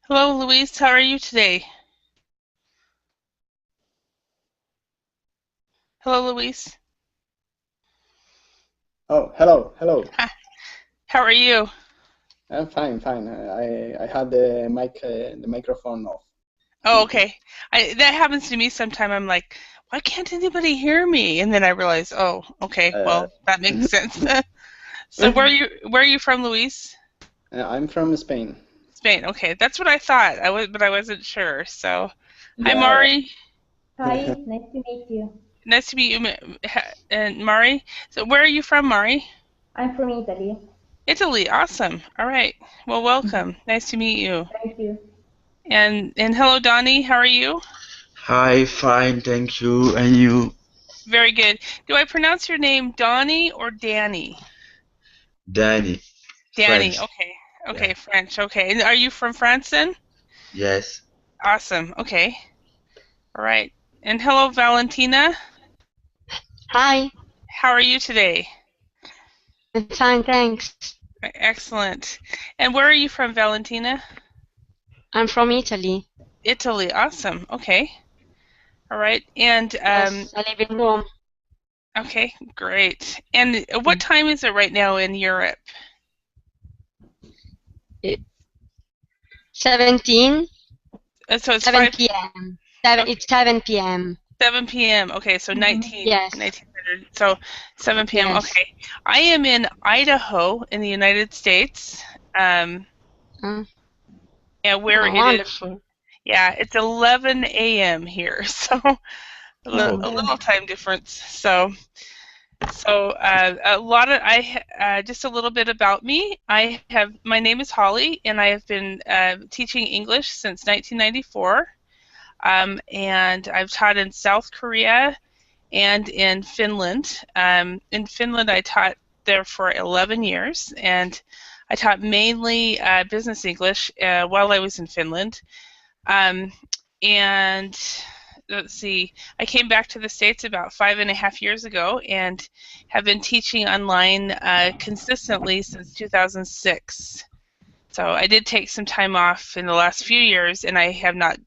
Hello, Luis. How are you today? Hello, Luis. Oh, hello, hello. Hi. How are you? I'm fine, fine. I had the microphone off. Oh, okay. That happens to me sometime. I'm like, why can't anybody hear me? And then I realize, oh, okay. Uh, Well, that makes sense. So where are you from, Luis? I'm from Spain. Spain. Okay, that's what I thought. But I wasn't sure. So, hi, Yeah, Mari. yeah. Hi, nice to meet you. Nice to meet you, and Mari. So, where are you from, Mari? I'm from Italy. Italy. Awesome. All right. Well, welcome. Nice to meet you. Thank you. And hello, Donnie. How are you? Hi, fine, thank you. And you? Very good. Do I pronounce your name Donnie or Danny? Danny, Danny. French. Okay. Yeah. Okay, French. Okay. And are you from France then? Yes. Awesome. Okay. All right. And hello, Valentina. Hi, How are you today? I'm fine, thanks. Excellent. And where are you from, Valentina? I'm from Italy. Italy. Awesome. Okay. All right. And Yes, I live in Rome. okay, great. And what time is it right now in Europe? It- 17, So it's 7 5. p.m. 7, Okay, it's 7 p.m. 7 p.m. Okay, so Yes, 1900. So 7 p.m. yes. Okay. I am in Idaho in the United States. Um, Uh, yeah, where it is. Wonderful. Yeah, it's 11 a.m. here, so Oh, a little time difference. So a lot of just a little bit about me. My name is Holly, and I have been teaching English since 1994. And I've taught in South Korea and in Finland. In Finland, I taught there for 11 years, and I taught mainly business English while I was in Finland. Um, and let's see, I came back to the States about 5.5 years ago and have been teaching online consistently since 2006. So I did take some time off in the last few years, and I have not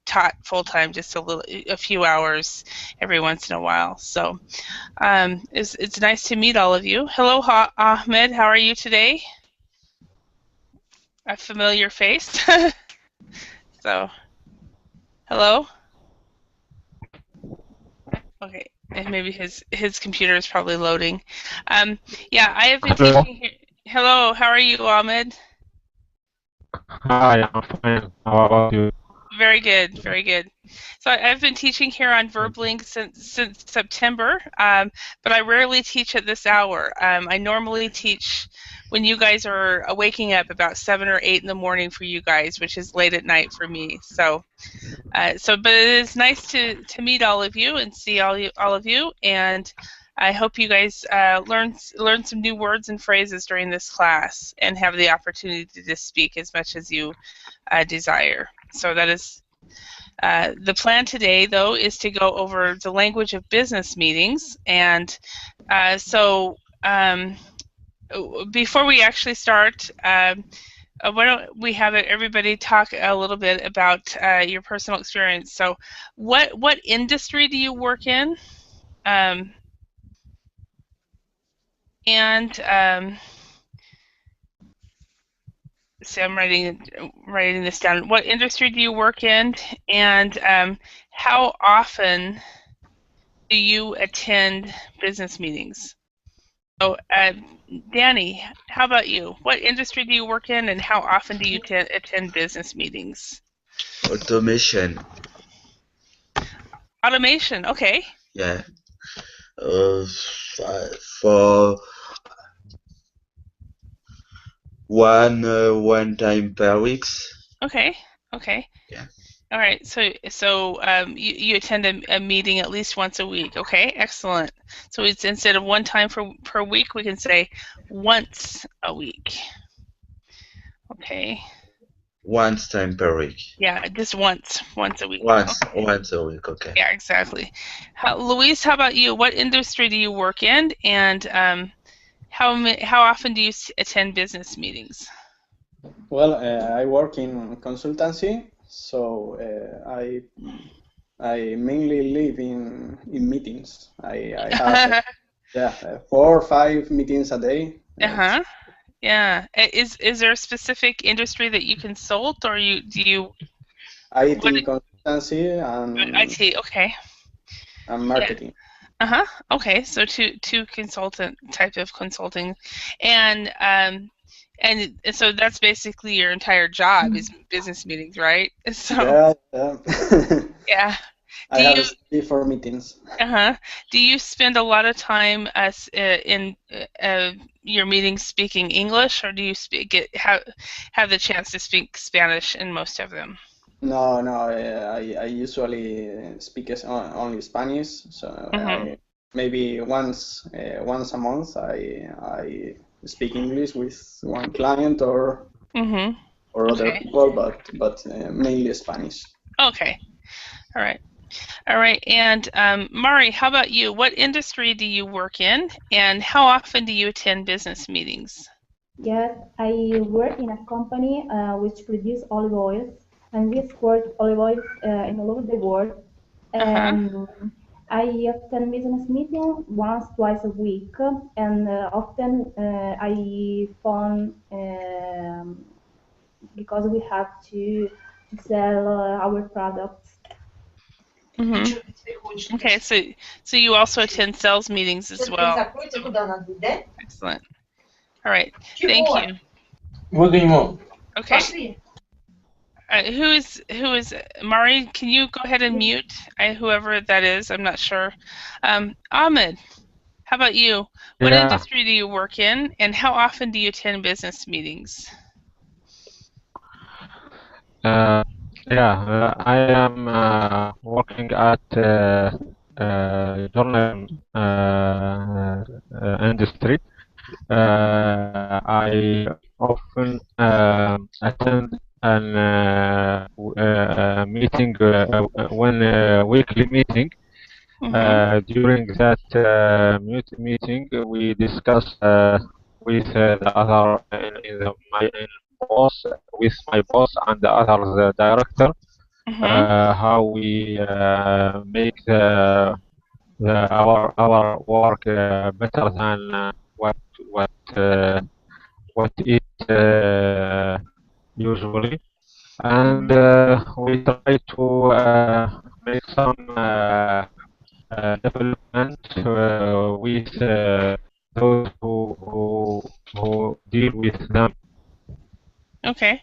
taught full time, just a few hours every once in a while. So it's nice to meet all of you. Hello, Ahmed. How are you today? A familiar face. So hello. Okay, and maybe his computer is probably loading. Um, yeah, I have been Hello. teaching here. Hello, how are you, Ahmed? Hi, I'm fine. How about you? Very good, very good. So I've been teaching here on VerbLink since September, but I rarely teach at this hour. I normally teach when you guys are waking up about 7 or 8 in the morning for you guys, which is late at night for me. But it is nice to meet all of you and see all of you, and I hope you guys learn some new words and phrases during this class and have the opportunity to speak as much as you desire. So that is the plan today, though, is to go over the language of business meetings. And so before we actually start, why don't we have everybody talk a little bit about your personal experience? So, what industry do you work in? Um, and so I'm writing this down. What industry do you work in, and how often do you attend business meetings? So, Danny, how about you? What industry do you work in, and how often do you attend business meetings? Automation. Automation. Okay. Yeah. For one time per week. Okay. Okay. Yeah. All right. So you attend a meeting at least once a week. Okay. Excellent. So it's instead of one time per week, we can say once a week. Okay. Once time per week. Yeah, just once a week. Once, Okay. once a week. Okay. Yeah, exactly. Luis, how about you? What industry do you work in, and how often do you attend business meetings? Well, I work in consultancy, so I mainly live in meetings. I have yeah 4 or 5 meetings a day. Uh-huh. Yeah. Is there a specific industry that you consult, or do you what IT consultancy IT? Okay. and Yeah. marketing. Uh-huh. Okay. So two consultant type of consulting, and so that's basically your entire job is business meetings, right? So Yeah, yeah. I Do you have study for meetings. uh-huh. Do you spend a lot of time in your meetings speaking English, or do you have the chance to speak Spanish in most of them? No, no, I usually speak only Spanish, so Mm-hmm. maybe once a month I speak English with one client Mm-hmm. or other Okay. people, but mainly Spanish. Okay. All right. All right. And Mari, how about you? What industry do you work in, and how often do you attend business meetings? Yes, I work in a company which produce olive oils, and we export olive oils in all over the world. Uh-huh. I attend business meeting once, twice a week, and often I phone because we have to sell our products. Mm-hmm. Okay. So you also attend sales meetings as well. Excellent. All right. Thank you. What do you want? Okay. Who is Mari? Can you go ahead and mute whoever that is? I'm not sure. Ahmed, how about you? What Yeah, industry do you work in, and how often do you attend business meetings? I am working at journalism industry. I often attend an meeting, one weekly meeting. Mm-hmm. During that meeting, we discuss with the other in boss, with my boss and the other director, Mm-hmm. how we make our work better than what uh, what it usually, and we try to make some development with those who deal with them. Okay.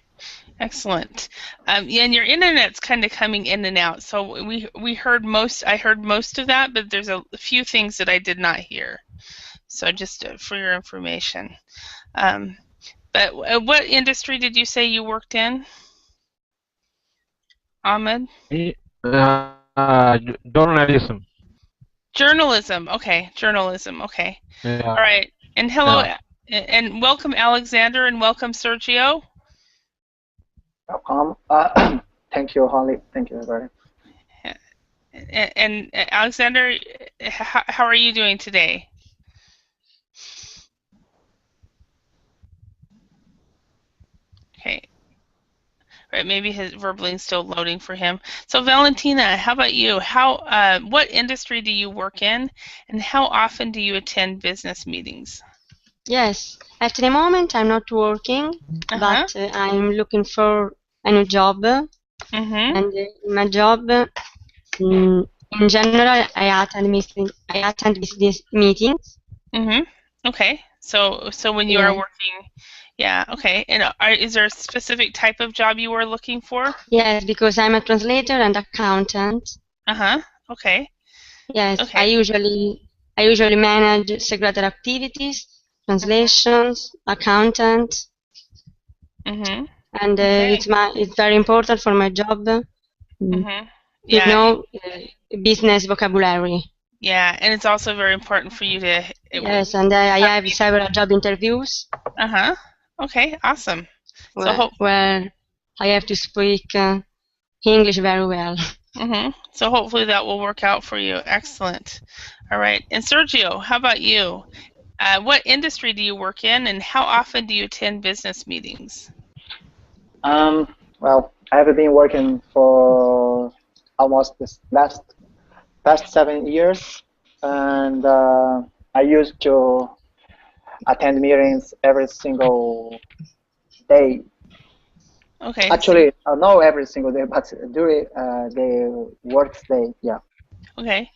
Excellent. Yeah, and your internet's kind of coming in and out. So we heard most. I heard most of that, but there's a few things that I did not hear. So just for your information. Um, but what industry did you say you worked in, Ahmed? Journalism. Journalism. Okay, journalism. Okay. Yeah, All right. And hello, yeah. and welcome Alexander, and welcome Sergio. Welcome. Thank you, Holly. Thank you very much. And Alexander, how are you doing today? Okay. Right, maybe his Verbling's still loading for him. So Valentina, how about you? What industry do you work in, and how often do you attend business meetings? Yes, at the moment I'm not working, but I'm looking for a new job. Mm-hmm. And in my job, in general, I attend these meetings. Mm-hmm. Okay. So when you are working, yeah. Okay. And is there a specific type of job you are looking for? Yes, because I'm a translator and accountant. Okay. Yes, Okay. I usually manage secretary activities, translations, accountant. Mm-hmm. And it's very important for my job to know business vocabulary. Yeah, and it's also very important for you to. Yes, and I have several job interviews. Okay, awesome. Where I have to speak English very well. So hopefully that will work out for you. Excellent. All right. And Sergio, how about you? What industry do you work in, and how often do you attend business meetings? Well, I have been working for almost this past 7 years, and I used to attend meetings every single day. Okay. Actually, not every single day, but during the work day. Yeah. Okay.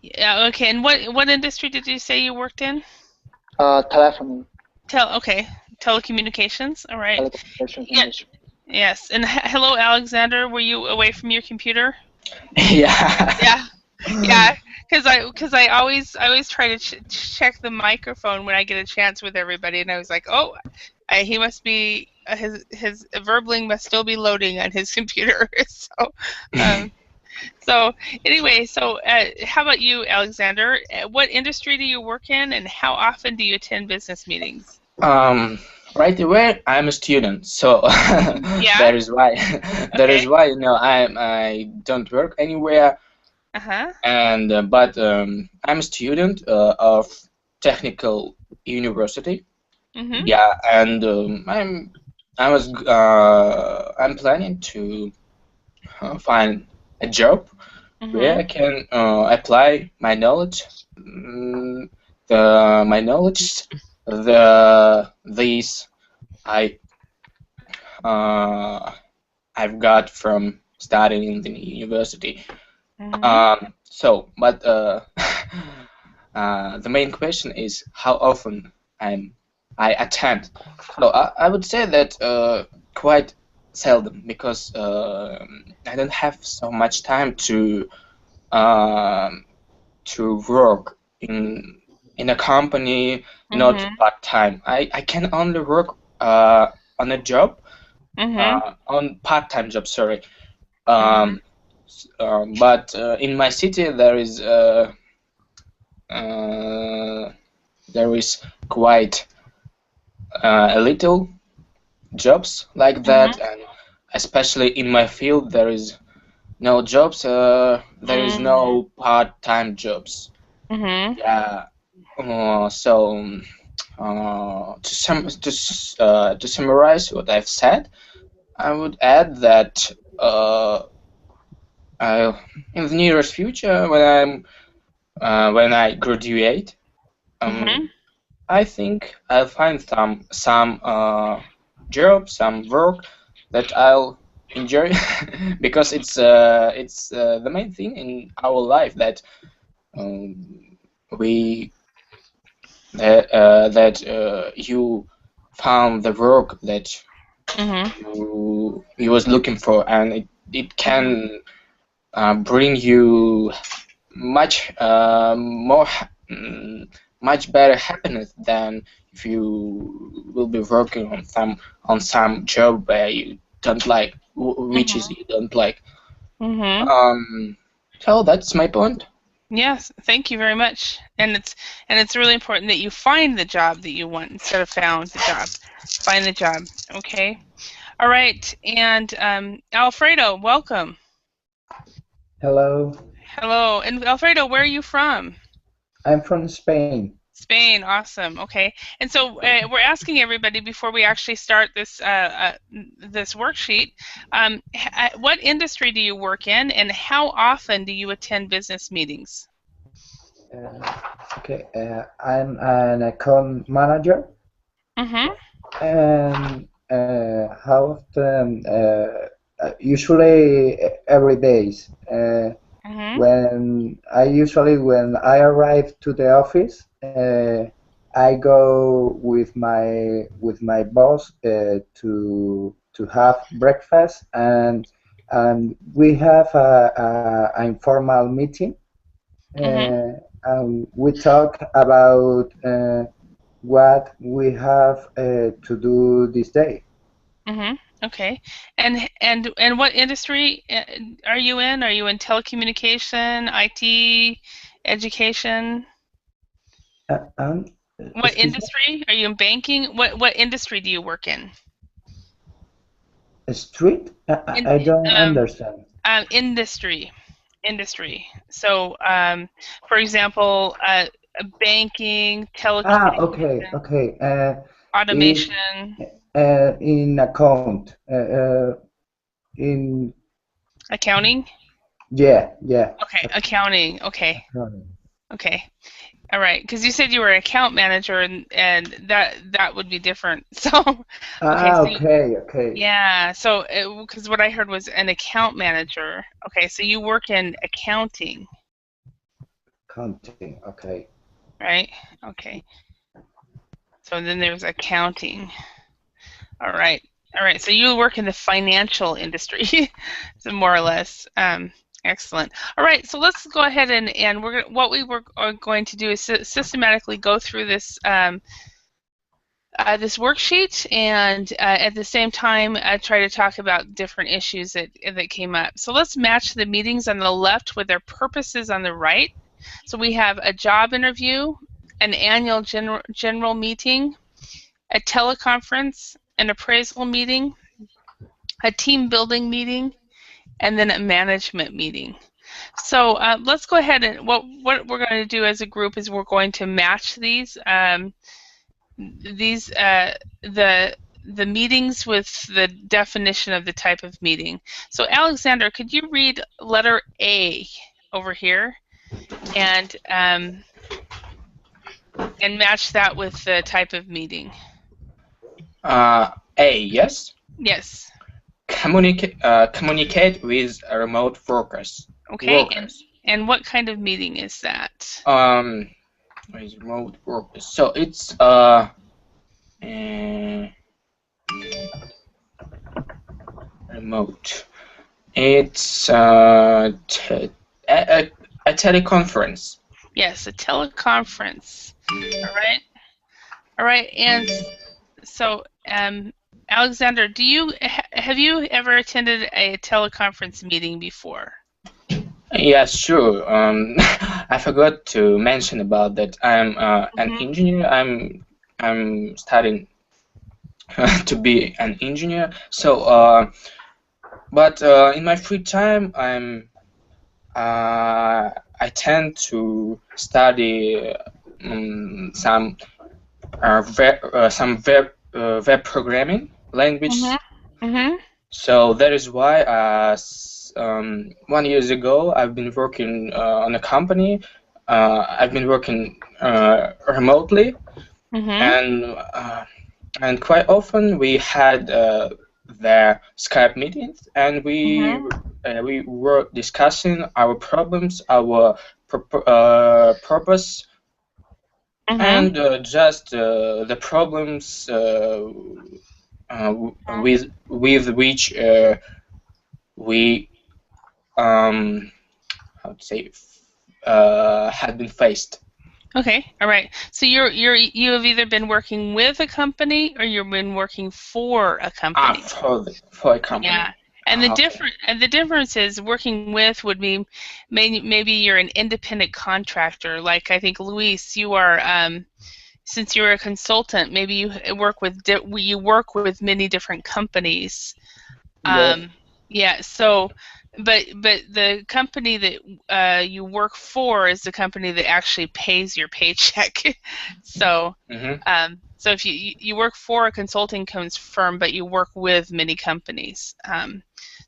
Yeah. Okay. And what industry did you say you worked in? Telephony. Okay. Telecommunications. All right. Telecommunications Yeah. industry. Yes. And hello, Alexander. Were you away from your computer? Yeah. Yeah. Yeah. Because I always try to check the microphone when I get a chance with everybody, and I was like, oh, he must be his Verbling must still be loading on his computer. So anyway, how about you, Alexander? What industry do you work in, and how often do you attend business meetings? Right away, I'm a student, so Yeah? that is why. That is Okay. why I don't work anywhere. And but I'm a student of technical university. Mhm. Yeah, and I'm planning to find a job where I can apply my knowledge, these I've got from studying in the university. But the main question is how often I attend. So I would say that quite seldom, because I don't have so much time to work in a company, not part-time. I can only work on a job, on part-time job, sorry. But in my city there is quite a little jobs like that, and especially in my field there is no jobs. There is no part-time jobs. Yeah. So to summarize what I've said, I would add that in the nearest future, when I graduate, I think I'll find some job, some work that I'll enjoy, because it's the main thing in our life that you found the work that you was looking for, and it can bring you much much better happiness than if you will be working on some job where you don't like, which is you don't like. So that's my point. Yes, thank you very much. And it's really important that you find the job that you want instead of found the job. Find the job. Okay. All right. And Alfredo, welcome. Hello. Hello. And Alfredo, where are you from? I'm from Spain. Spain, awesome. Okay, and so we're asking everybody before we actually start this this worksheet, what industry do you work in, and how often do you attend business meetings? Okay, I'm an account manager. And how often? Usually every day. When I arrive to the office, I go with my boss to have breakfast, and we have a informal meeting, and we talk about what we have to do this day. Okay, and what industry are you in? Are you in telecommunication, IT, education? What industry? Are you in banking? What industry do you work in? Street? I don't understand. Industry. So, for example, banking, telecommunication. Okay. Automation. In account. In Accounting. Yeah. Okay, accounting. Okay. Accounting. Okay. All right, because you said you were an account manager, and that would be different. So, Okay. yeah. So, because what I heard was an account manager. Okay, so you work in accounting. Accounting. Okay. Right. Okay. So then there's accounting. All right. So you work in the financial industry, so more or less. Excellent. All right, so let's go ahead and what we are going to do is systematically go through this this worksheet, and at the same time try to talk about different issues that came up. So let's match the meetings on the left with their purposes on the right. So we have a job interview, an annual general meeting, a teleconference, an appraisal meeting, a team building meeting, and then a management meeting. So let's go ahead and what we're going to do as a group is we're going to match these the meetings with the definition of the type of meeting. So Alexander, could you read letter A over here and match that with the type of meeting? A, yes. Yes. Communicate with remote workers. Okay. And what kind of meeting is that? With remote workers. So it's remote. It's a teleconference. Yes, a teleconference. All right. And so, Alexander, have you ever attended a teleconference meeting before? Yes, sure. I forgot to mention about that. I'm an engineer. I'm studying to be an engineer. So, but in my free time, I tend to study some web programming language. So that is why 1 year ago I've been working on a company. I've been working remotely, and quite often we had the Skype meetings, and we were discussing our problems, our purpose, and just the problems with which we how to say had been faced. Okay, all right. So you have either been working with a company or you've been working for a company. For a company. Yeah. And the difference is working with would mean maybe you're an independent contractor. Like I think Luis, you are since you're a consultant, maybe you work with many different companies. Yeah. So, but the company that you work for is the company that actually pays your paycheck. So, so if you work for a consulting firm, but you work with many companies.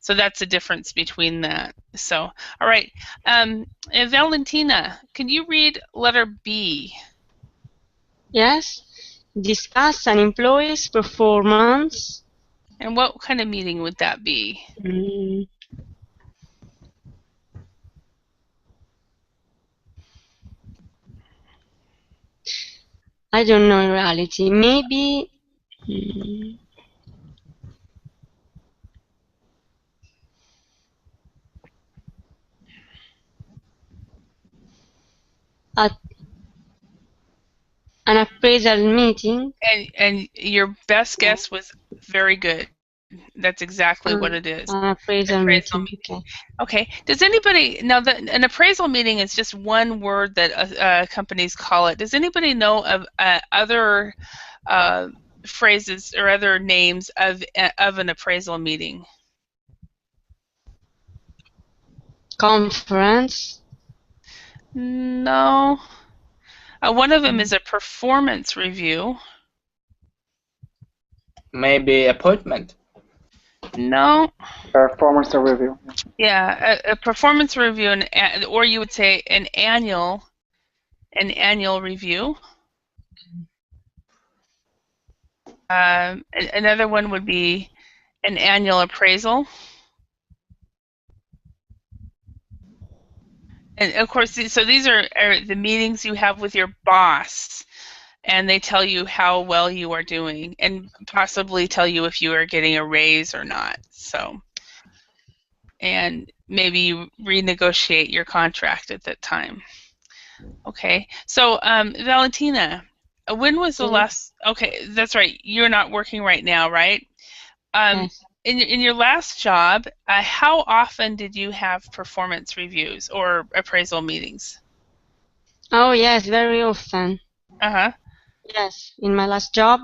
So that's the difference between that. So, all right. Valentina, can you read letter B? Yes. Discuss an employee's performance. And what kind of meeting would that be? I don't know in reality. Maybe an appraisal meeting. And your best guess was very good. That's exactly what it is. An appraisal meeting. Okay. Does anybody now an appraisal meeting is just one word that companies call it? Does anybody know of other phrases or other names of an appraisal meeting? Conference. No. One of them is a performance review. maybe appointment. No. Performance review. Yeah, a performance review, or you would say an annual review. Another one would be an annual appraisal. And of course, so these are the meetings you have with your boss, and they tell you how well you are doing, and possibly tell you if you are getting a raise or not. So, and maybe you renegotiate your contract at that time. Okay, so Valentina, when was the last? Okay, that's right. You're not working right now, right? Yes. In your last job, how often did you have performance reviews or appraisal meetings? Oh yes, very often. Uh-huh. Yes, in my last job,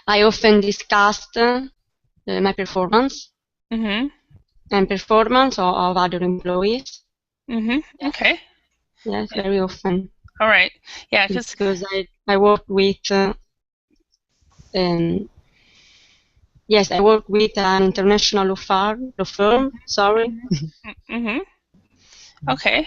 I often discussed my performance Mm-hmm. and performance of other employees. Mm-hmm. Yes. Okay. Yes, very often. All right. Yeah, because I work with yes, I work with an international law firm. Sorry. Mm-hmm. Okay.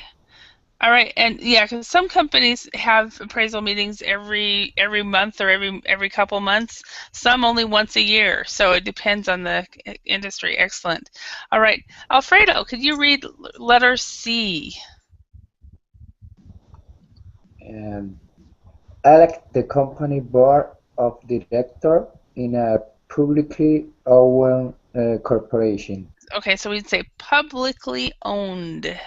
All right, and yeah, because some companies have appraisal meetings every month or every couple months. Some only once a year, so it depends on the industry. Excellent. All right, Alfredo, could you read letter C? Elect the company board of directors in a publicly owned corporation. Okay, so we'd say publicly owned.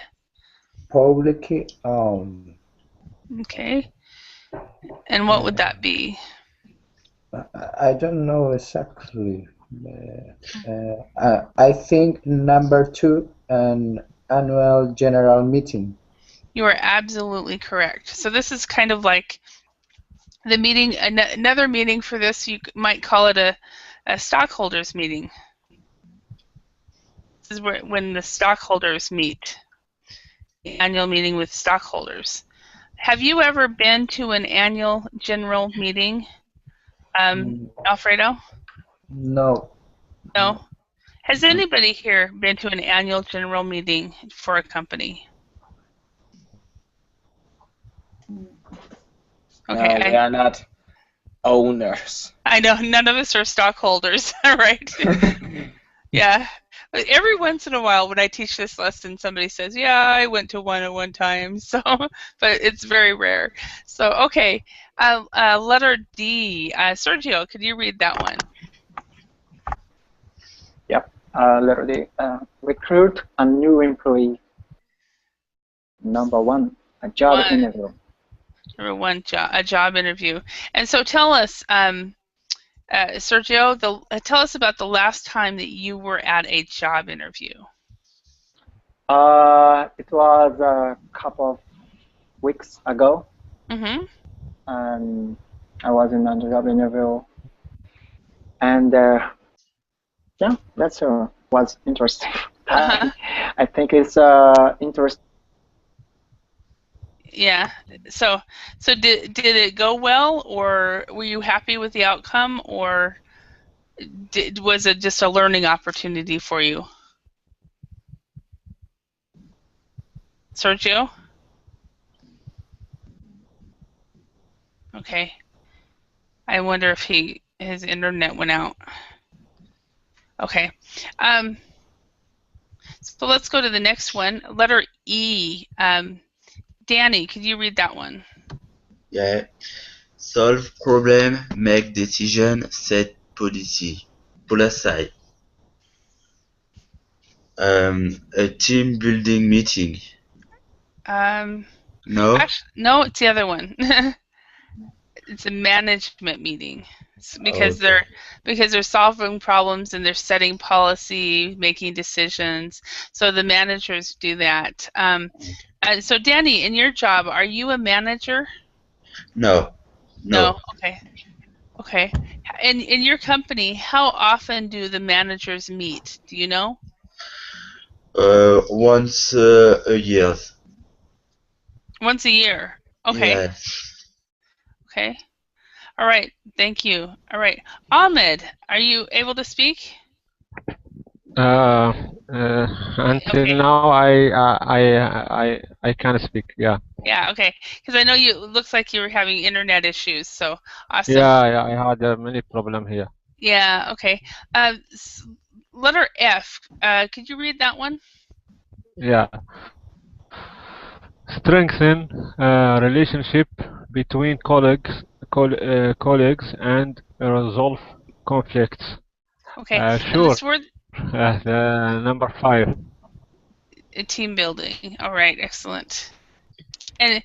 Publicly owned. Okay. And what would that be? I don't know exactly. I think number 2, an annual general meeting. You are absolutely correct. So this is kind of like the meeting, another meeting for this, you might call it a stockholders meeting. This is when the stockholders meet, the annual meeting with stockholders. Have you ever been to an annual general meeting, Alfredo? No. No? Has anybody here been to an annual general meeting for a company? Okay. No, we are not owners. I know, none of us are stockholders, right? Yeah. Every once in a while when I teach this lesson, somebody says, yeah, I went to one at one time, so, but it's very rare. So, okay, letter D. Sergio, could you read that one? Yep, letter D. Recruit a new employee. Number 1, a job interview. Number 1, a job interview. And so tell us, Sergio, tell us about the last time that you were at a job interview. It was a couple of weeks ago. Mm-hmm. And I was in a job interview, and yeah, that's was interesting. I think it's interesting. Yeah. So did it go well, or were you happy with the outcome, or was it just a learning opportunity for you? Sergio? Okay. I wonder if his internet went out. Okay. So let's go to the next one. Letter E. Danny, could you read that one? Yeah. Solve problem, make decision, set policy. A team building meeting. No? Actually, no, it's the other one. It's a management meeting. Because they're solving problems and they're setting policy, making decisions. So the managers do that. So Danny, in your job, are you a manager? No. Okay. Okay. In your company, how often do the managers meet? Do you know? Once a year. Once a year. Okay. Yeah. Okay. All right, thank you. All right, Ahmed, are you able to speak? Until Okay. now, I can speak. Yeah. Yeah, okay. Because I know you. It looks like you were having internet issues. So awesome. Yeah, I had many problem here. Yeah. Okay. Letter F. Could you read that one? Yeah. Strengthen relationship between colleagues and resolve conflicts. Okay. And Sure. this word. The number 5. Team building. All right. Excellent. And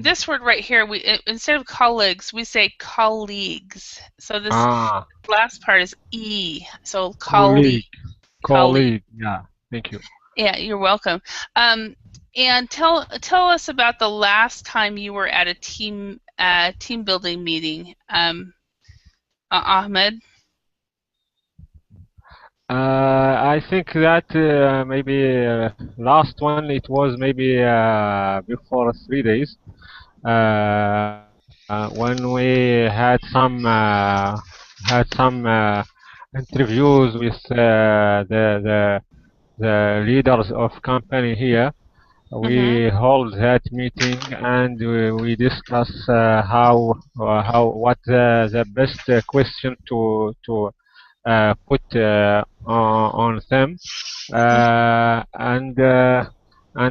this word right here, instead of colleagues, we say colleagues. So this last part is E. So colleague. Colleague. Yeah. Thank you. Yeah, you're welcome. And tell us about the last time you were at a team building meeting, Ahmed. I think that maybe last one it was maybe before 3 days when we had some interviews with the leaders of company here. We hold that meeting and we discuss what the best question to put on them, and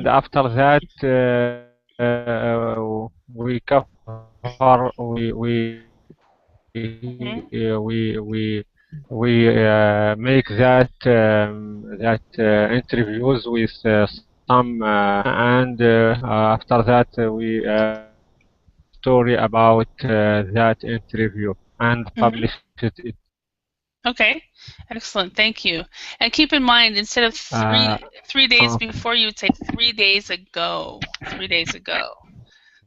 after that we cover we make that interviews with some and after that we story about that interview and publish it. Okay, excellent. Thank you. And keep in mind, instead of three days before, you would say 3 days ago. 3 days ago.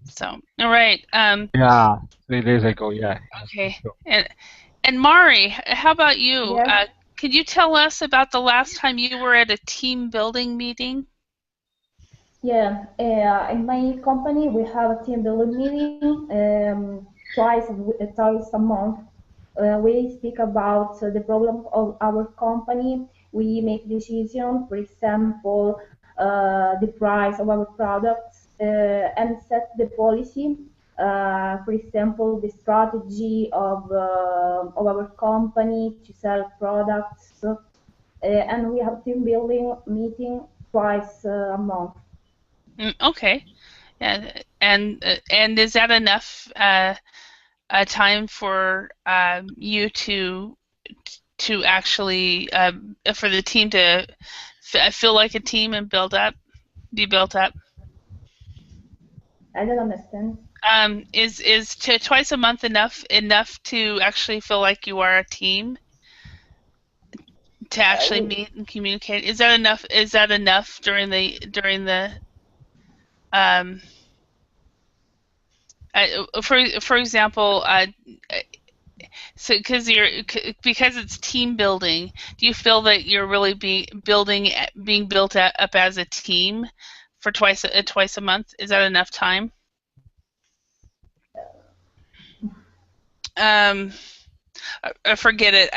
So, all right. Yeah, 3 days ago. Yeah. Okay. And Mari, how about you? Yes. Could you tell us about the last time you were at a team building meeting? Yeah, in my company we have a team building meeting twice a month. We speak about the problem of our company. We make decisions, for example, the price of our products, and set the policy. For example, the strategy of our company to sell products. And we have team building meeting twice a month. Okay, and is that enough time for you to actually for the team to feel like a team and be built up? I don't understand. Is twice a month enough to actually feel like you are a team? To actually meet and communicate, is that enough? Is that enough during the for example, so because it's team building, do you feel that you're really being built up as a team for twice a month? Is that enough time? Forget it.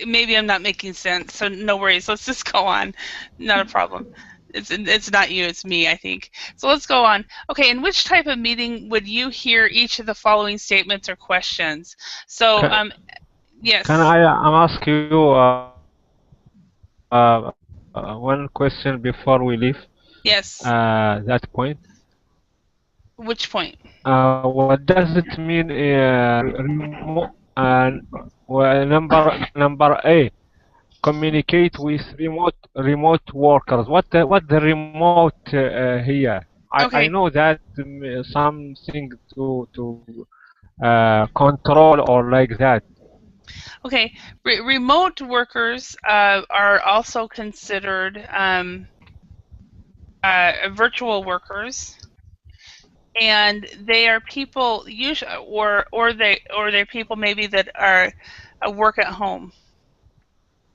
Maybe I'm not making sense, so no worries. Let's just go on. Not a problem. It's not you, it's me, I think. So let's go on. Okay, in which type of meeting would you hear each of the following statements or questions? So, yes. Can I ask you one question before we leave? Yes. That point. Which point? What does it mean? Number A. Communicate with remote workers. What the remote here? Okay. I know that something to control or like that. Okay, remote workers are also considered virtual workers, and they are people usually, or they're people maybe that are work at home.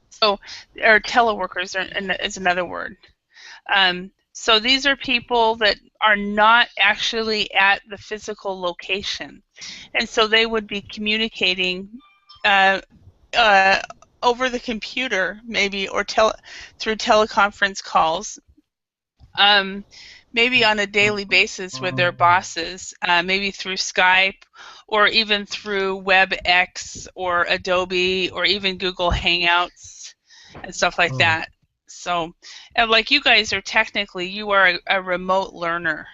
So, or teleworkers is another word. So these are people that are not actually at the physical location. And so they would be communicating over the computer, maybe, or through teleconference calls, maybe on a daily basis with their bosses, maybe through Skype, or even through WebEx or Adobe, or even Google Hangouts and stuff like that. So, and like you guys are technically, you are a remote learner.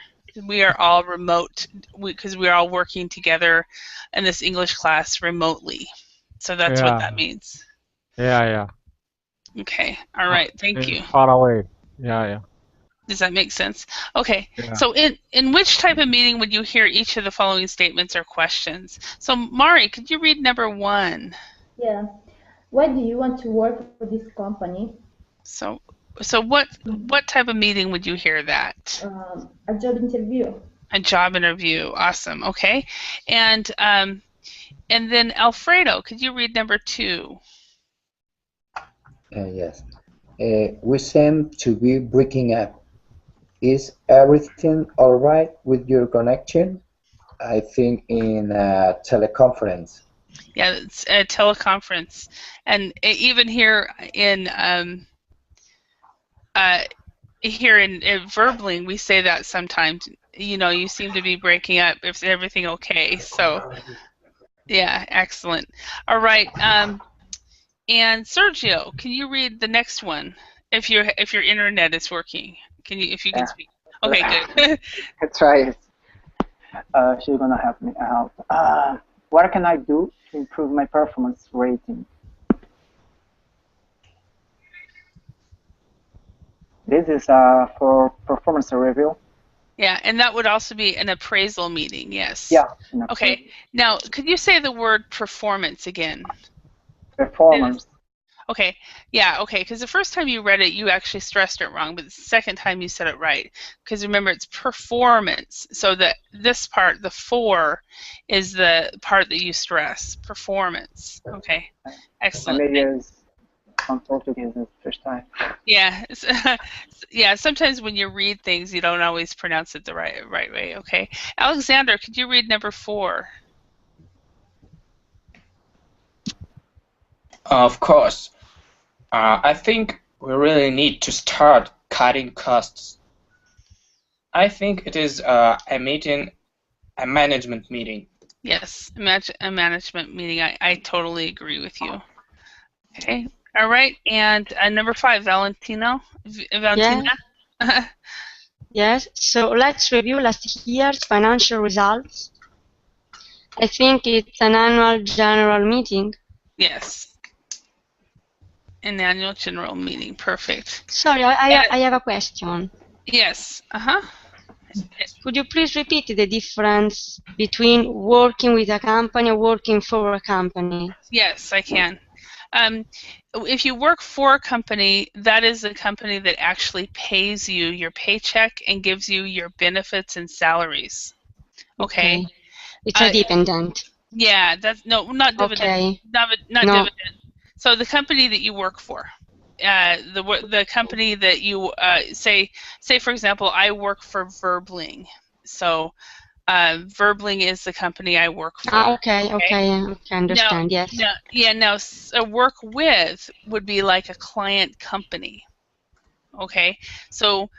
We are all remote because we are all working together in this English class remotely. So that's what that means. Yeah. Okay. All right. Thank you. Far away. Yeah. Does that make sense? Okay. Yeah. So in which type of meeting would you hear each of the following statements or questions? So Mari, could you read number 1? Yeah. Why do you want to work for this company? So what type of meeting would you hear that? A job interview. A job interview. Awesome. Okay. And then Alfredo, could you read number 2? Yes. We seem to be breaking up. Is everything all right with your connection? I think in a teleconference. Yeah, it's a teleconference. And even here in Verbling, we say that sometimes. You know, you seem to be breaking up. Is everything okay? So, yeah, excellent. All right. And Sergio, can you read the next one? If your internet is working, if you can speak? Okay, good. Let's try it. She's gonna help me out. What can I do to improve my performance rating? This is for performance review. Yeah, and that would also be an appraisal meeting, yes. Yeah. Okay. Now, could you say the word performance again? Performance. Okay. Yeah, okay, because the first time you read it, you actually stressed it wrong, but the second time you said it right. Because remember, it's performance. So this part, the 4, is the part that you stress. Performance. Okay. Excellent. Maybe it's on Portuguese the first time. Yeah. Yeah, sometimes when you read things, you don't always pronounce it the right way. Okay. Alexander, could you read number 4? Of course. I think we really need to start cutting costs. I think it is a management meeting. Yes, a management meeting. I totally agree with you. Okay. All right. And number 5, Valentina. Yeah. Yes. So let's review last year's financial results. I think it's an annual general meeting. Yes. An annual general meeting. Perfect. Sorry, I have a question. Yes. Could you please repeat the difference between working with a company and working for a company? Yes, I can. If you work for a company, that is the company that actually pays you your paycheck and gives you your benefits and salaries. Okay. It's a dependent. Yeah, that's not dividend. Okay. Not dividend. So the company that you work for, the company that you say for example, I work for Verbling. So Verbling is the company I work for. Okay, understand. Yes. Now work with would be like a client company. Okay, so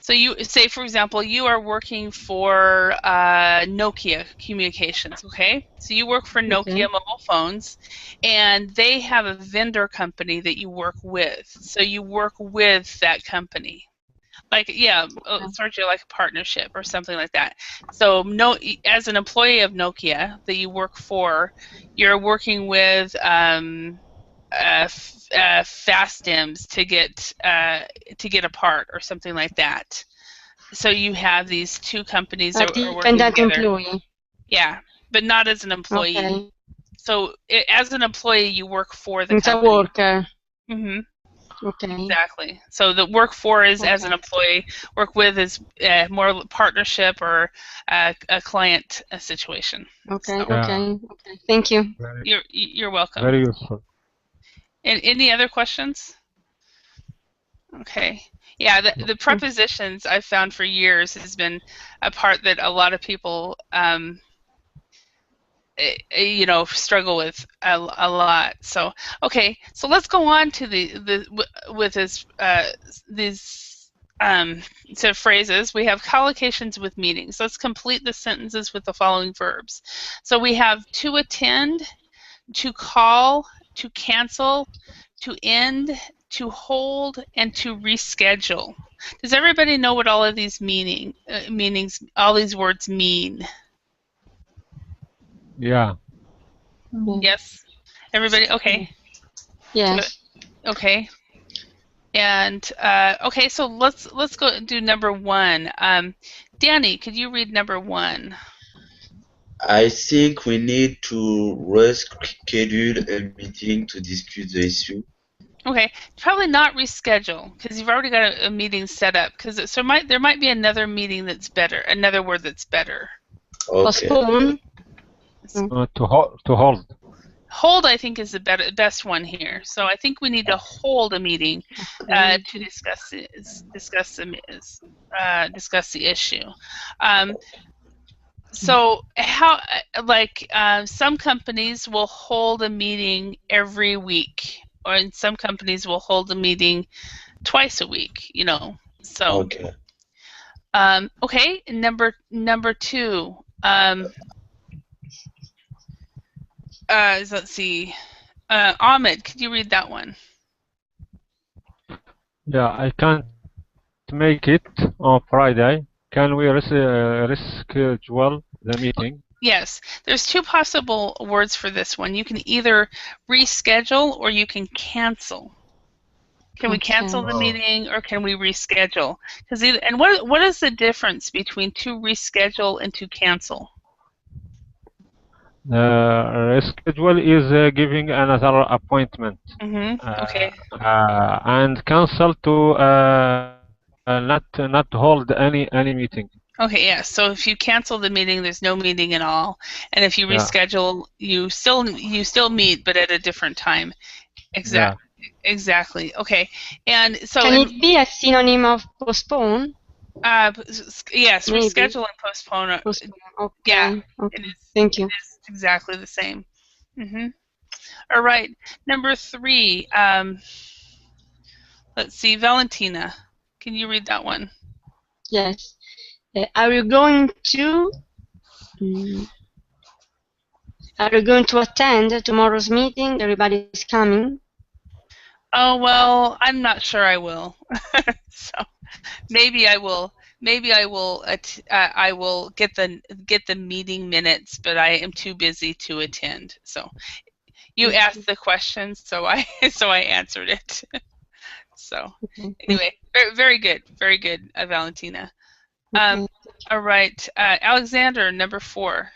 you say, for example, you are working for Nokia Communications, okay? So you work for Nokia mobile phones, and they have a vendor company that you work with. So you work with that company. Sort of like a partnership or something like that. So as an employee of Nokia that you work for, you're working with FastDims to get a part or something like that. So you have these two companies that are working together. Employee. Yeah, but not as an employee. Okay. So as an employee, you work for the company. It's a worker. Mhm. Okay. Exactly. So the work for is as an employee. Work with is more partnership or a client situation. Okay. So, okay. Thank you. You're welcome. Very useful. And any other questions? Okay. Yeah, the prepositions I've found for years has been a part that a lot of people, you know, struggle with a lot. So, okay, so let's go on to with this these set of phrases. We have collocations with meanings. Let's complete the sentences with the following verbs. So we have to attend, to call, to cancel, to end, to hold, and to reschedule. Does everybody know what all of these meanings, all these words mean? Yeah. Yes. Everybody, okay. Yes. Okay. And okay, so let's go and do number 1. Danny, could you read number 1? I think we need to reschedule a meeting to discuss the issue. Okay, probably not reschedule because you've already got a meeting set up. Because there might be another meeting that's better, another word that's better. Okay. Postpone. To hold. Hold, I think, is the best one here. So I think we need to hold a meeting to discuss the issue. So how, like, some companies will hold a meeting every week, or in some companies will hold a meeting twice a week. You know. So. Okay. Okay. Number 2. Let's see. Ahmed, could you read that one? Yeah, I can't make it on Friday. Can we reschedule the meeting? Yes, there's 2 possible words for this one. You can either reschedule or you can cancel. Can we cancel the meeting or can we reschedule? And what is the difference between to reschedule and to cancel? Reschedule is giving another appointment. Okay. And cancel to not hold any meeting. Okay, yeah. So if you cancel the meeting, there's no meeting at all, and if you reschedule, you still meet, but at a different time. Exactly. Yeah. Exactly. Okay. And so can it be a synonym of postpone? Yes, Maybe. Reschedule and postpone. Okay. Yeah. Okay. Thank you. It is exactly the same. All right. Number 3. Let's see, Valentina. Can you read that one? Yes. Are you going to attend tomorrow's meeting? Everybody is coming. Oh, well, I'm not sure I will. So maybe I will. Maybe I will. I will get the meeting minutes, but I am too busy to attend. So you asked the question, so I answered it. So anyway, very good, Valentina. All right, Alexander, number 4.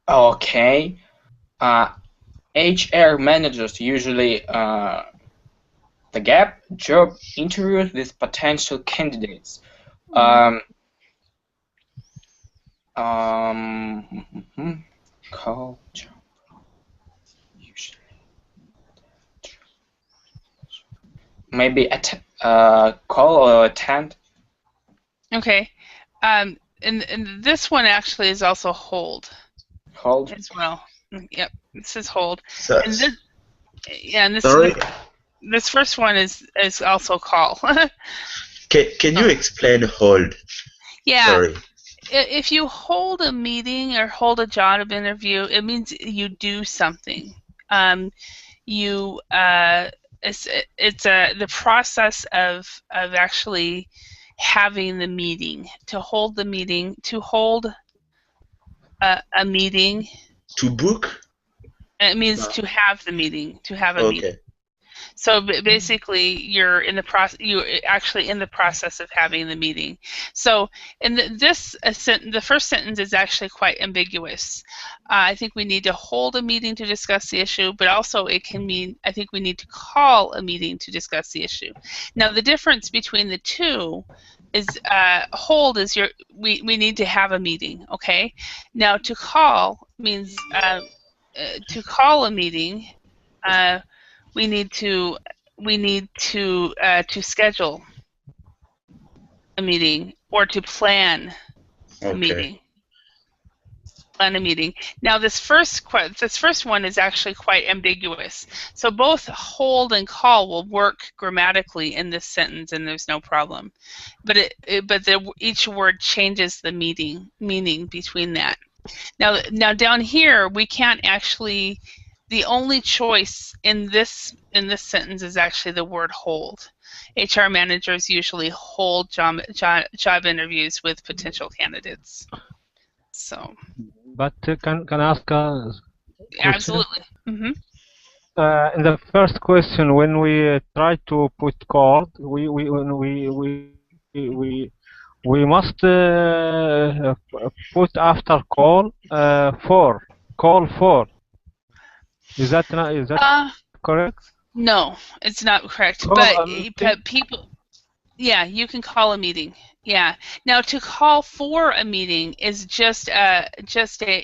Okay. HR managers usually the gap job interviews with potential candidates. Call job. Usually. Maybe call or attend. Okay. And this one actually is also hold. Hold as well. Yep, this is hold. So, and this, yeah, and this sorry. This first one is also call. Can you explain hold? Yeah. Sorry. If you hold a meeting or hold a job interview, it means you do something. It's the process of actually having the meeting. To hold the meeting, to hold a meeting. To book? It means to have the meeting, to have a meeting. Okay. So basically, you're in the process. You're actually in the process of having the meeting. So, in the first sentence is actually quite ambiguous. I think we need to hold a meeting to discuss the issue, but also it can mean I think we need to call a meeting to discuss the issue. Now, the difference between the two is hold is we need to have a meeting. Okay. Now, to call means to call a meeting. We need to we need to schedule a meeting or to plan a meeting. Plan a meeting. Now, this first one is actually quite ambiguous. So both hold and call will work grammatically in this sentence, and there's no problem. But each word changes the meaning between that. Now down here we can't actually. The only choice in this sentence is actually the word hold. HR managers usually hold job interviews with potential candidates. So. But can I ask a question? Absolutely. Mm-hmm. In the first question, when we try to put called, we must put after call for. Is that correct? No, it's not correct. But people, yeah, you can call a meeting. Yeah. Now, to call for a meeting is just a.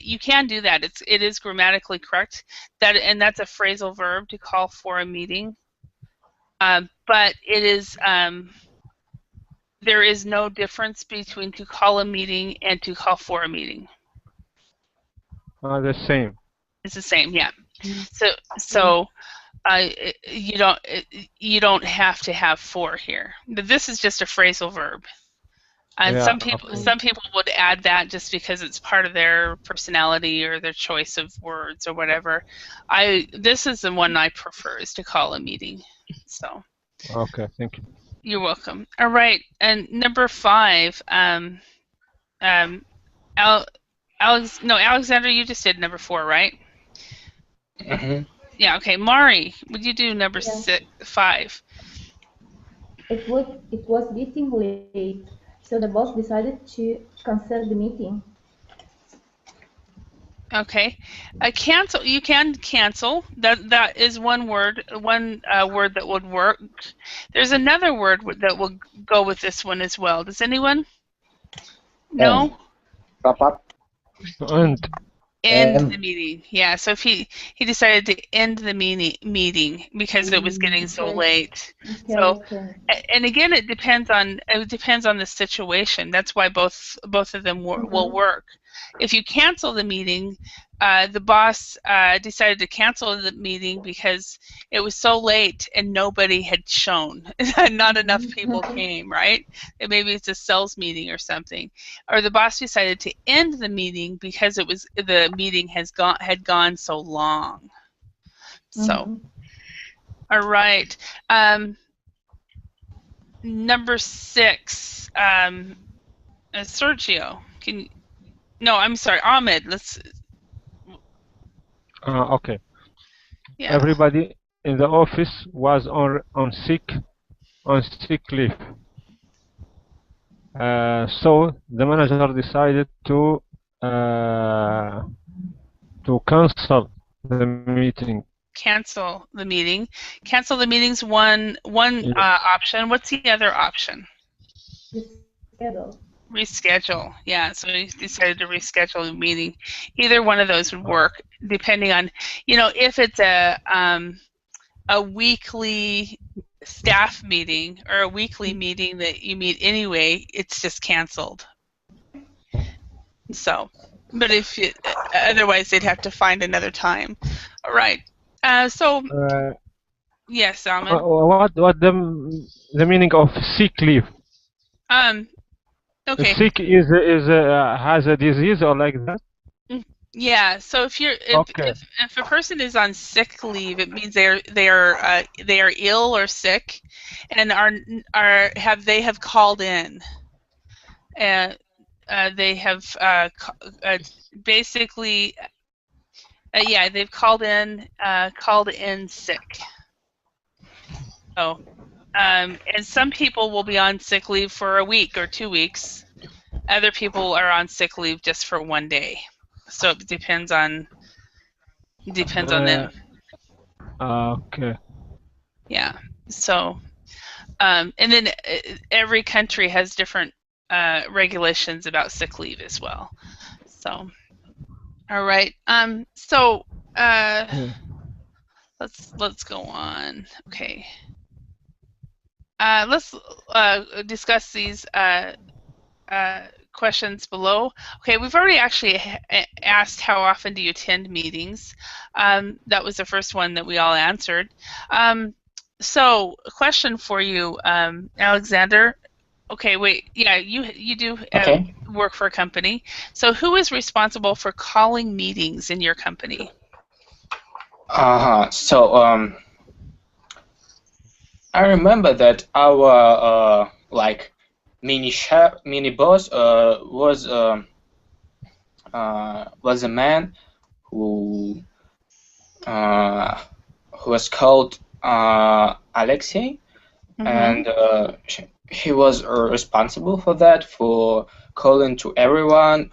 You can do that. It is grammatically correct. And that's a phrasal verb, to call for a meeting. But it is. There is no difference between to call a meeting and to call for a meeting. The same. It's the same. Yeah. So. You don't have to have for here. But this is just a phrasal verb. And some people would add that just because it's part of their personality or their choice of words or whatever. This is the one I prefer, is to call a meeting. So. Okay, thank you. You're welcome. All right, and number 5. Alexander, you just did number 4, right? Mm-hmm. Yeah. Okay, Mari, would you do number 5? It was getting late. So the boss decided to cancel the meeting. Okay, cancel. You can cancel. That is one word. One word that would work. There's another word that will go with this one as well. Does anyone? No. Wrap up. End the meeting. Yeah. So if he decided to end the meeting because it was getting so late. So, and again, it depends on the situation. That's why both of them will work. If you cancel the meeting, the boss decided to cancel the meeting because it was so late and nobody had shown. Not enough people came, right? Maybe it's a sales meeting or something. Or the boss decided to end the meeting because the meeting had gone so long. So, all right. Number 6, Sergio, No, I'm sorry, Ahmed. Let's. Okay. Yeah. Everybody in the office was on sick leave. So the manager decided to cancel the meeting. Cancel the meeting. Cancel the meeting's one option. What's the other option? Reschedule. Yeah, so he decided to reschedule the meeting. Either one of those would work, depending on, if it's a weekly staff meeting or a weekly meeting that you meet anyway, it's just canceled. So, but otherwise they'd have to find another time. All right. Yes, Ahmed. What the meaning of sick leave? Okay. Sick has a disease or like that? Yeah. So if a person is on sick leave, it means they are ill or sick, and they have called in, and they have basically they've called in sick. So. And some people will be on sick leave for a week or 2 weeks. Other people are on sick leave just for 1 day. So it depends on them. Okay. Yeah. So, and then every country has different regulations about sick leave as well. So, all right. Let's go on. Okay. let's discuss these questions below. Okay, we've already actually asked how often do you attend meetings. That was the first one that we all answered. So, a question for you, Alexander. Okay, wait. Yeah, you do Okay. work for a company. So, who is responsible for calling meetings in your company? So I remember that our like mini boss was a man who was called Alexei, and he was responsible for that, for calling to everyone.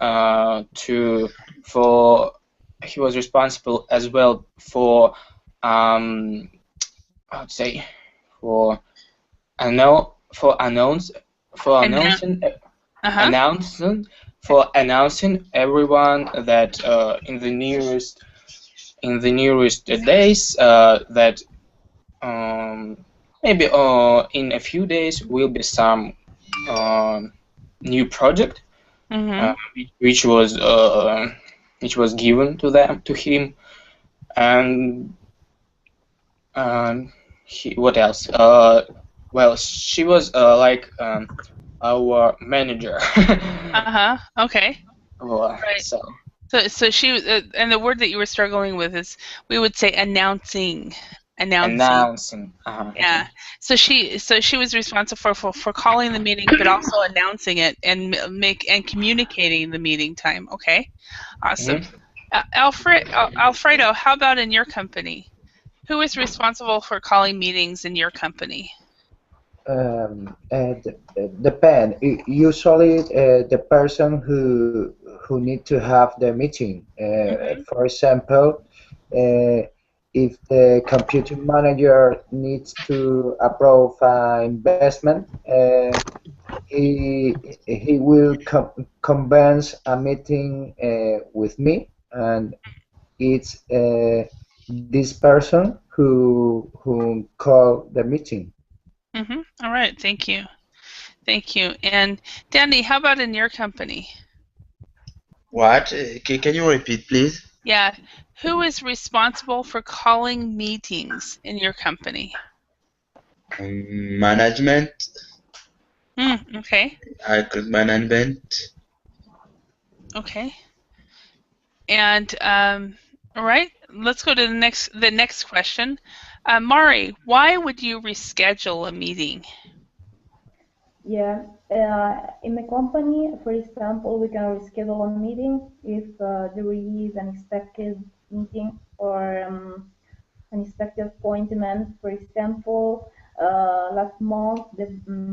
He was responsible as well for I would say for announcing everyone that in the nearest days that maybe in a few days will be some new project which was given to him, and what else? Well, she was like our manager. Okay. Right. So she and the word that you were struggling with is, we would say, announcing. Yeah. So she was responsible for calling the meeting, but also announcing it and communicating the meeting time. Okay. Awesome. Alfredo, how about in your company? Who is responsible for calling meetings in your company? Depend. Usually, the person who need to have the meeting. For example, if the computer manager needs to approve an investment, he will convene a meeting with me, and it's this person who call the meeting. All right, thank you. And Danny, how about in your company? What? Can you repeat, please? Yeah, who is responsible for calling meetings in your company? Management. Okay. Management. Okay. And all right, let's go to the next question. Mari, why would you reschedule a meeting? Yeah, in the company, for example, we can reschedule a meeting if there is an expected meeting or unexpected appointment. For example, last month the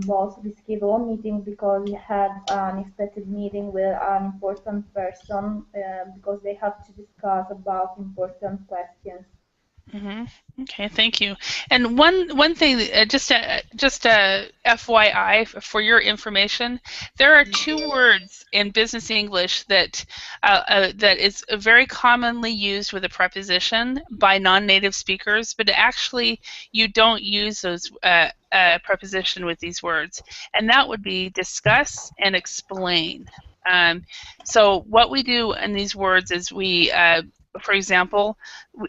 boss rescheduled a meeting because we had an expected meeting with an important person because they have to discuss about important questions. Okay, thank you. And one thing, just a FYI for your information, there are two words in business English that that is very commonly used with a preposition by non-native speakers, but actually you don't use those preposition with these words, and that would be discuss and explain. So what we do in these words is we for example,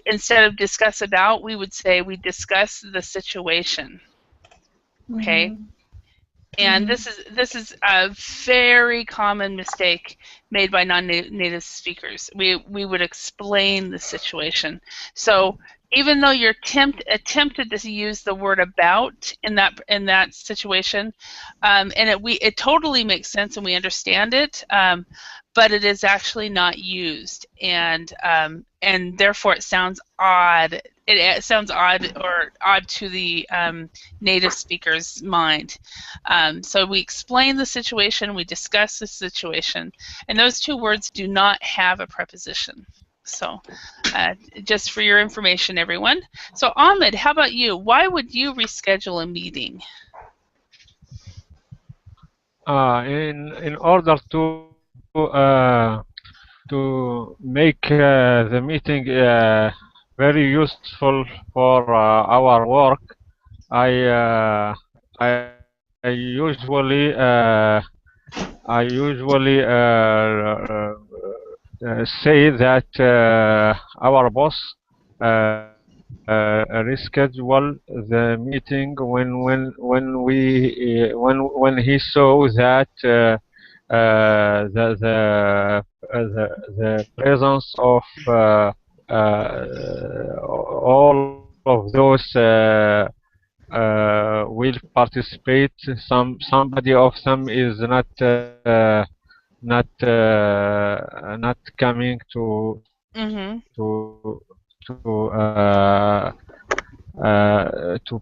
instead of discuss about, we would say we discuss the situation. Okay? And this is a very common mistake made by non-native speakers. We would explain the situation. So even though you're attempted to use the word about in that situation, and it totally makes sense and we understand it, but it is actually not used, and therefore it sounds odd. It sounds odd or odd to the native speaker's mind. So we explain the situation, we discuss the situation, and those two words do not have a preposition. So just for your information, everyone. So Ahmed, how about you? Why would you reschedule a meeting? In order to make the meeting very useful for our work, I I usually say that our boss reschedule the meeting when he saw that the presence of all of those will participate. Somebody of them is not coming Mm-hmm. to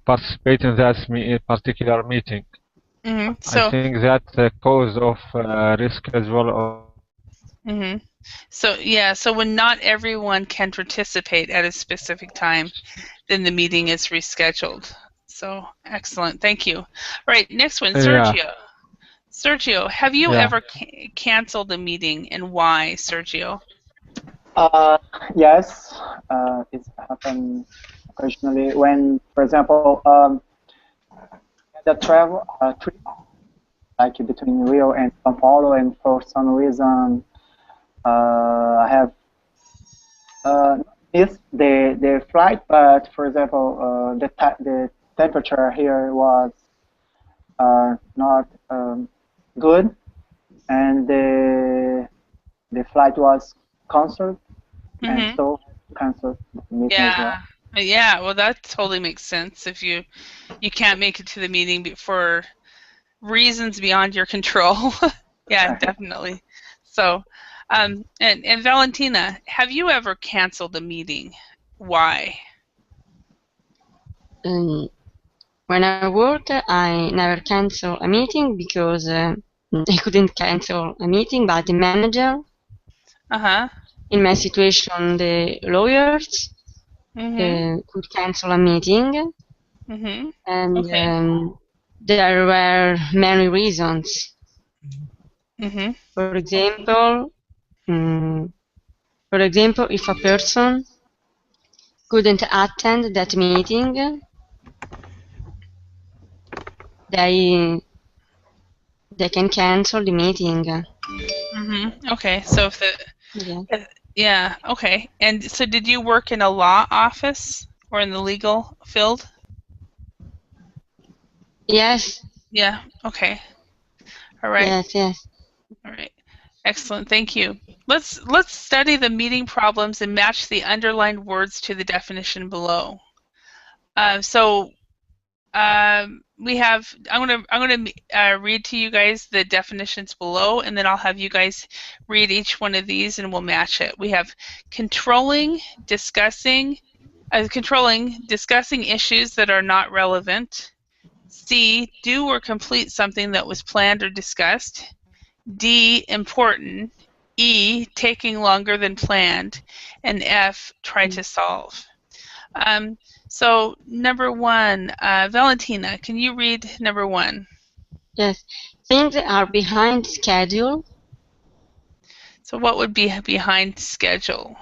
participate in that particular meeting. Mm-hmm. I think that's the cause of reschedule of. Mm-hmm. So yeah, so when not everyone can participate at a specific time, then the meeting is rescheduled. So excellent, thank you. All right, next one, Sergio. Yeah. Sergio, have you Yeah. ever canceled a meeting, and why, Sergio? Yes, it's happened occasionally when, for example, the travel trip like between Rio and São Paulo, and for some reason I have missed the flight. But for example, the temperature here was not good, and the flight was canceled, and so canceled the meeting as well. Yeah, well, that totally makes sense. If you can't make it to the meeting for reasons beyond your control. Yeah, definitely. So, and Valentina, have you ever canceled a meeting? Why? When I work, I never cancel a meeting because I couldn't cancel a meeting, but the manager, in my situation, the lawyers could cancel a meeting, and there were many reasons. For example, if a person couldn't attend that meeting, they can cancel the meeting. Okay, so if yeah, okay. And so did you work in a law office or in the legal field? Yes. Yeah, okay. All right. Yes. All right. Excellent. Thank you. Let's study the meeting problems and match the underlined words to the definition below. We have. I'm gonna read to you guys the definitions below, and then I'll have you guys read each one of these, and we'll match it. We have controlling, discussing issues that are not relevant. C, do or complete something that was planned or discussed. D, important. E, taking longer than planned. And F, try to solve. So number one, Valentina, can you read number one? Yes. Things are behind schedule. So what would be behind schedule?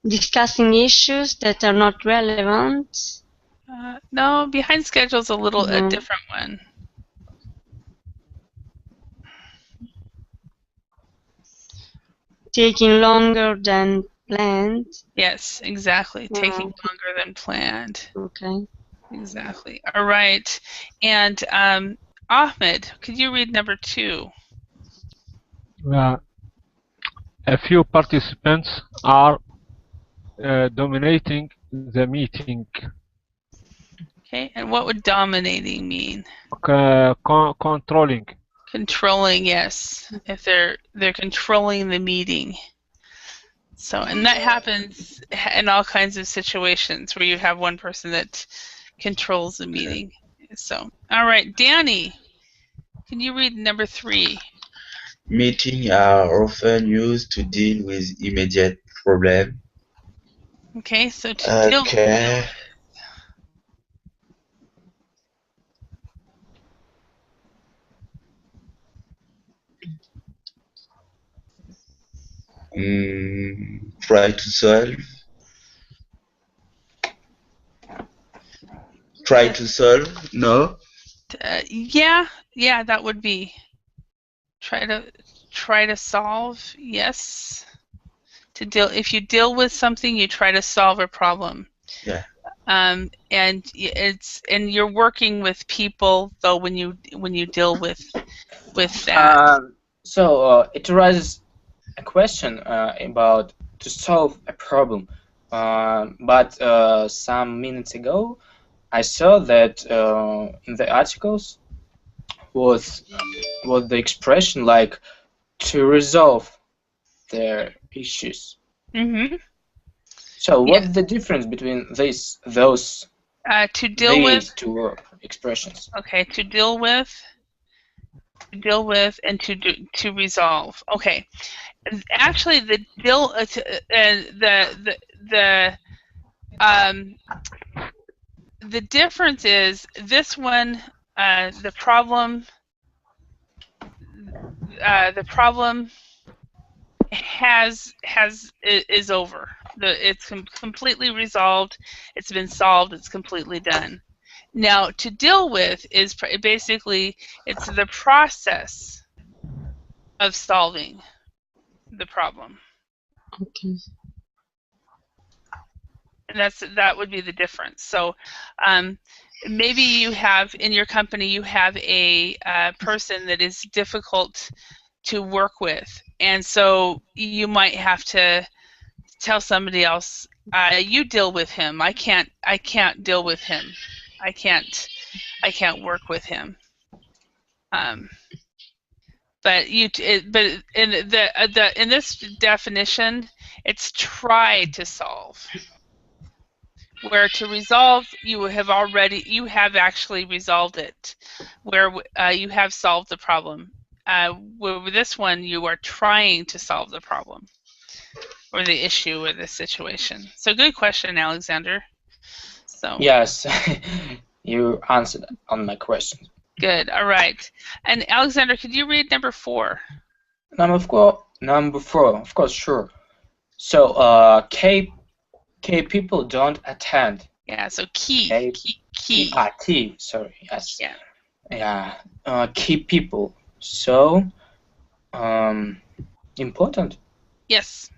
Discussing issues that are not relevant. No, behind schedule is a different one. Taking longer than planned. Yes, exactly. Taking longer than planned. Okay. Exactly. All right. And Ahmed, could you read number two? A few participants are dominating the meeting. Okay, and what would dominating mean? Controlling. Controlling, yes. If they're controlling the meeting. So, and that happens in all kinds of situations where you have one person that controls the meeting. So, all right, Danny, can you read number three? Meetings are often used to deal with immediate problems. Okay, so to deal with. Try to solve. Try to solve. No. Yeah, that would be try to solve. Yes. If you deal with something, you try to solve a problem. Yeah. And you're working with people though when you deal with that. So it raises a question about to solve a problem. But some minutes ago, I saw that in the articles was the expression like to resolve their issues. Mm-hmm. So what's the difference between those to deal with two expressions? Okay, to deal with, and to resolve. Okay, actually, the the difference is this one. The problem is over. It's completely resolved. It's been solved. It's completely done. Now, to deal with is basically it's the process of solving the problem. Okay. And that would be the difference. So maybe you have in your company you have a person that is difficult to work with, and so you might have to tell somebody else, you deal with him. I can't deal with him. I can't work with him. But in this definition, it's try to solve. Where to resolve, you have actually resolved it. Where you have solved the problem. With this one, you are trying to solve the problem, or the issue, or the situation. So good question, Alexander. So yes, you answered on my question. Good. All right. And Alexander, could you read number 4? Number four, of course, sure. So K people don't attend. Yeah. So key. T. Sorry. Yes. Yeah. Yeah. Key people. So important. Yes,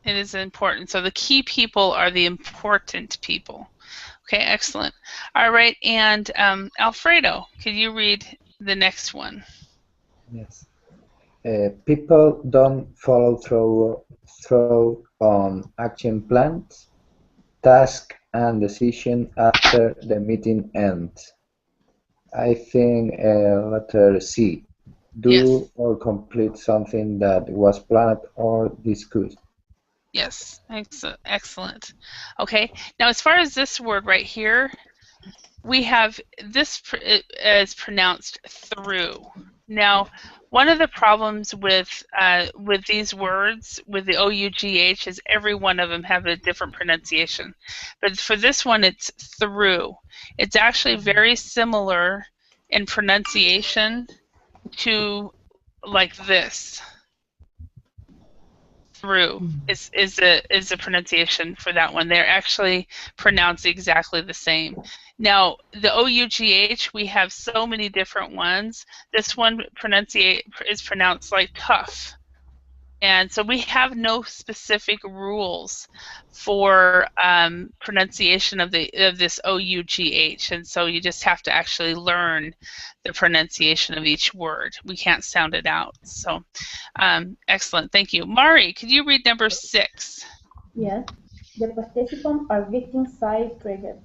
it is important. So the key people are the important people. Okay, excellent. All right, and Alfredo, could you read the next one? Yes. People don't follow through on action plans, tasks, and decisions after the meeting ends. I think letter C. Do or complete something that was planned or discussed. Yes, excellent. Okay, now as far as this word right here, we have this is pronounced through. Now, one of the problems with these words, with the OUGH, is every one of them have a different pronunciation. But for this one, it's through. It's actually very similar in pronunciation to like this. Through is a pronunciation for that one. They're actually pronounced exactly the same. Now, the OUGH, we have so many different ones. This one is pronounced like tough. And so we have no specific rules for pronunciation of this OUGH, and so you just have to actually learn the pronunciation of each word. We can't sound it out. So, excellent, thank you. Mari, could you read number 6? Yes, the participants are victim side triggered.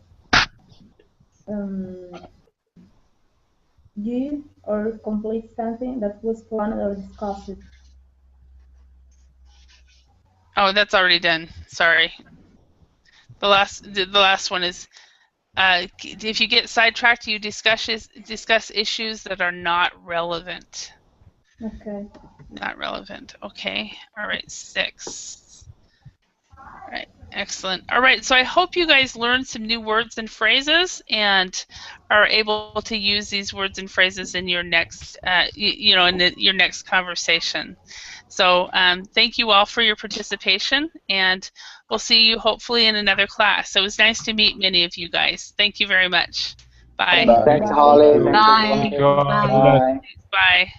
Do or complete something that was planned or discussed. Oh, that's already done. Sorry. The last one is if you get sidetracked, you discuss issues that are not relevant. Okay. Not relevant. Okay. All right. 6. All right. Excellent. All right, so I hope you guys learned some new words and phrases and are able to use these words and phrases in your next, your next conversation. So thank you all for your participation, and we'll see you hopefully in another class. It was nice to meet many of you guys. Thank you very much. Bye. Thanks, Holly. Bye. Bye. Bye.